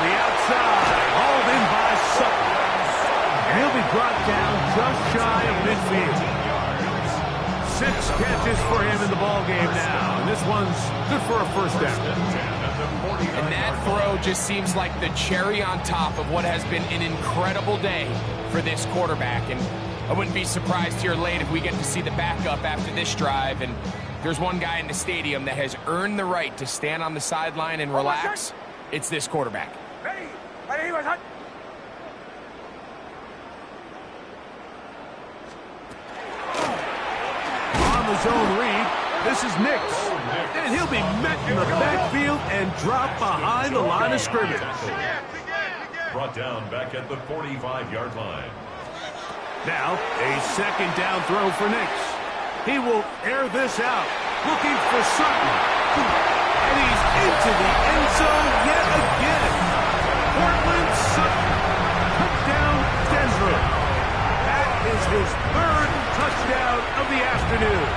the outside, hauled in by Sutton. And he'll be brought down just shy of midfield. 6 catches for him in the ballgame now. And this one's good for a first down. And that throw just seems like the cherry on top of what has been an incredible day for this quarterback. And I wouldn't be surprised here late if we get to see the backup after this drive. And there's one guy in the stadium that has earned the right to stand on the sideline and relax. It's this quarterback. On the zone read, this is Nix. And he'll be met in the backfield and dropped behind the line of scrimmage. Brought down back at the 45-yard line. Now, a 2nd down throw for Nix. He will air this out, looking for Sutton. And he's into the end zone yet again. Portland Sutton, touchdown Denver. That is his 3rd touchdown of the afternoon.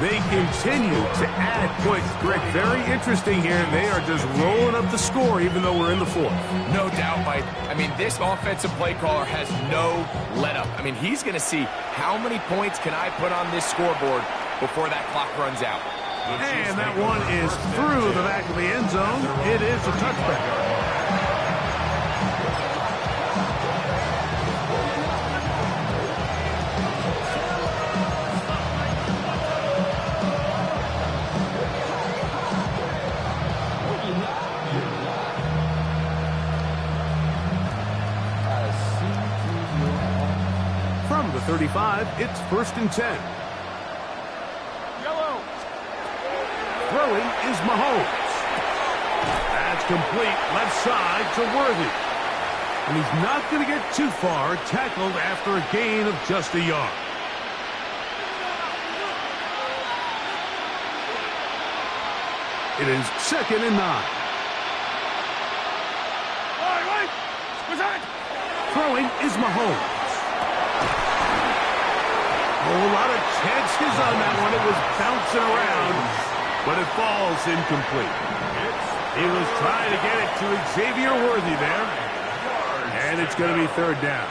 They continue to add points. Greg, very interesting here. They are just rolling up the score even though we're in the 4th. No doubt, Mike. I mean, this offensive play caller has no let-up. I mean, he's going to see how many points can I put on this scoreboard before that clock runs out. And that one is through the back of the end zone. It is a touchback. the 35. It's 1st and 10. Yellow. Throwing is Mahomes. That's complete left side to Worthy. And he's not going to get too far, tackled after a gain of just a yard. It is 2nd and 9. Wait. What's that? Throwing is Mahomes. Oh, a lot of chances on that one. It was bouncing around, but it falls incomplete. He was trying to get it to Xavier Worthy there. And it's going to be 3rd down.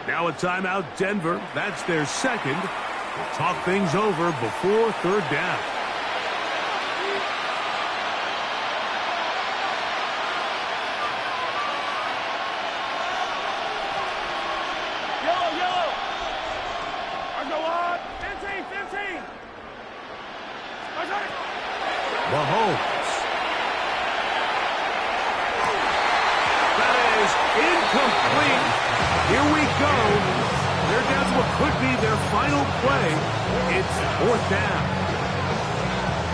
Now a timeout, Denver. That's their second. We'll talk things over before 3rd down. Yellow. I go on. 15. What's that? Mahomes. That is incomplete. Here we go. They're down to what could be their final play. It's 4th down.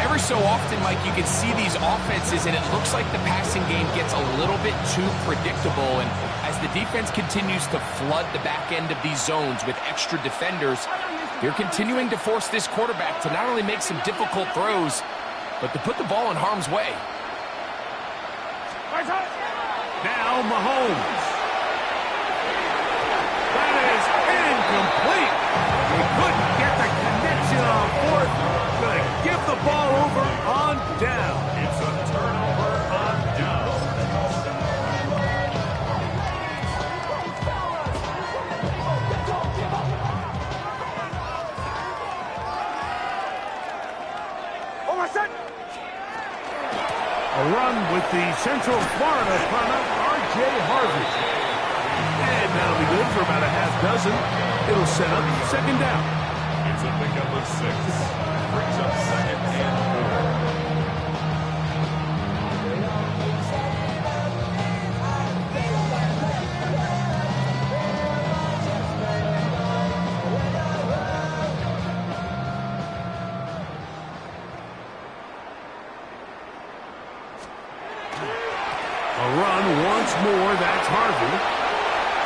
Every so often, Mike, you can see these offenses, and it looks like the passing game gets a little bit too predictable. And as the defense continues to flood the back end of these zones with extra defenders, they're continuing to force this quarterback to not only make some difficult throws, but to put the ball in harm's way. Now Mahomes. That is incomplete. He couldn't get the connection on 4th. Going to give the ball over on down. It's a turnover on down. Oh, my son. A run with the Central Florida product, R.J. Harvey. And that'll be good for about a half dozen. It'll set up 2nd down. It's a pickup of 6. Brings up 2nd and 4. A run once more, that's Harvey.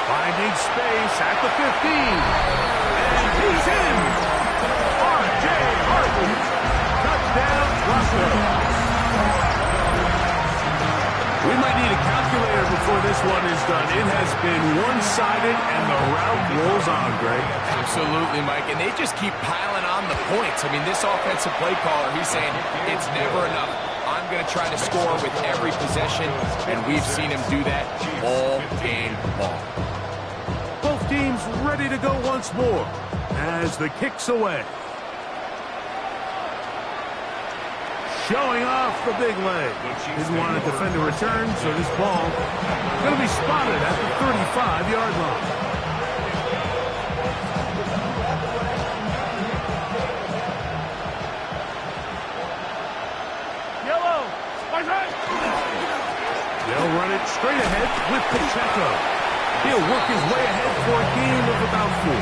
Finding space at the 15. And he's in. R.J. Harvey. Touchdown, Buffalo. We might need a calculator before this one is done. It has been one-sided, and the route rolls on, Greg. Absolutely, Mike. And they just keep piling on the points. I mean, this offensive play caller, he's saying it's never enough. I'm going to try to score with every possession, and we've seen him do that all game long. Both teams ready to go once more as the kick's away. Showing off the big leg. Didn't want to defend a return, so this ball going to be spotted at the 35-yard line. Yellow. What's that? They'll run it straight ahead with Pacheco. He'll work his way ahead for a gain of about 4.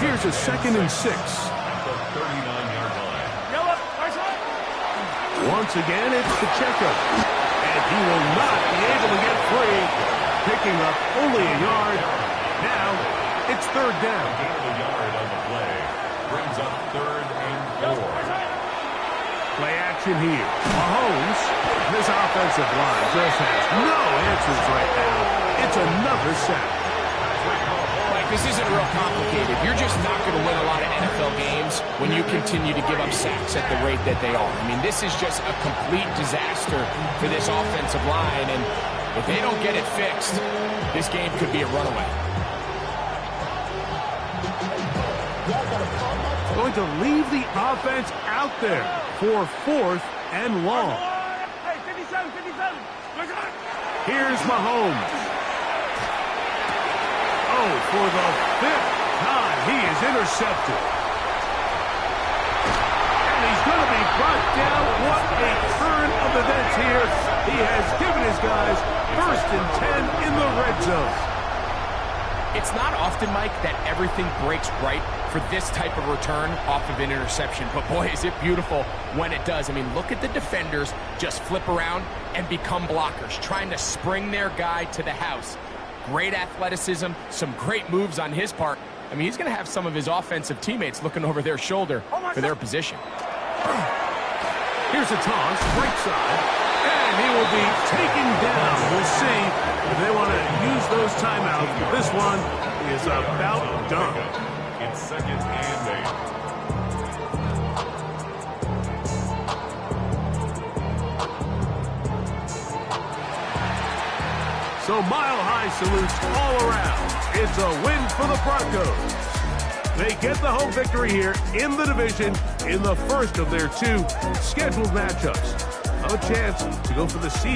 Here's a 2nd and 6. At the 39-yard line. Yellow. What's that? Once again, it's Pacheco. And he will not be able to get free. Picking up only a yard. Now, it's 3rd down. Gain of a yard on the play. Brings up 3rd and 4. Play action here. Mahomes. This offensive line just has no answers right now. It's another sack. Like, this isn't real complicated. You're just not going to win a lot of NFL games when you continue to give up sacks at the rate that they are. I mean, this is just a complete disaster for this offensive line, and if they don't get it fixed, this game could be a runaway. Going to leave the offense out there for 4th and long. Hey, 57. What's that? Here's Mahomes. Oh, for the 5th time, he is intercepted. events here. He has given his guys 1st and 10 in the red zone. It's not often, Mike, that everything breaks right for this type of return off of an interception. But boy, is it beautiful when it does. I mean, look at the defenders just flip around and become blockers, trying to spring their guy to the house. Great athleticism, some great moves on his part. I mean, he's going to have some of his offensive teammates looking over their shoulder for their position. Here's a toss, right side, and he will be taken down. We'll see if they want to use those timeouts. This one is about done. It's 2nd and 8. So Mile High salutes all around. It's a win for the Broncos. They get the home victory here in the division in the first of their 2 scheduled matchups. A chance to go for the season.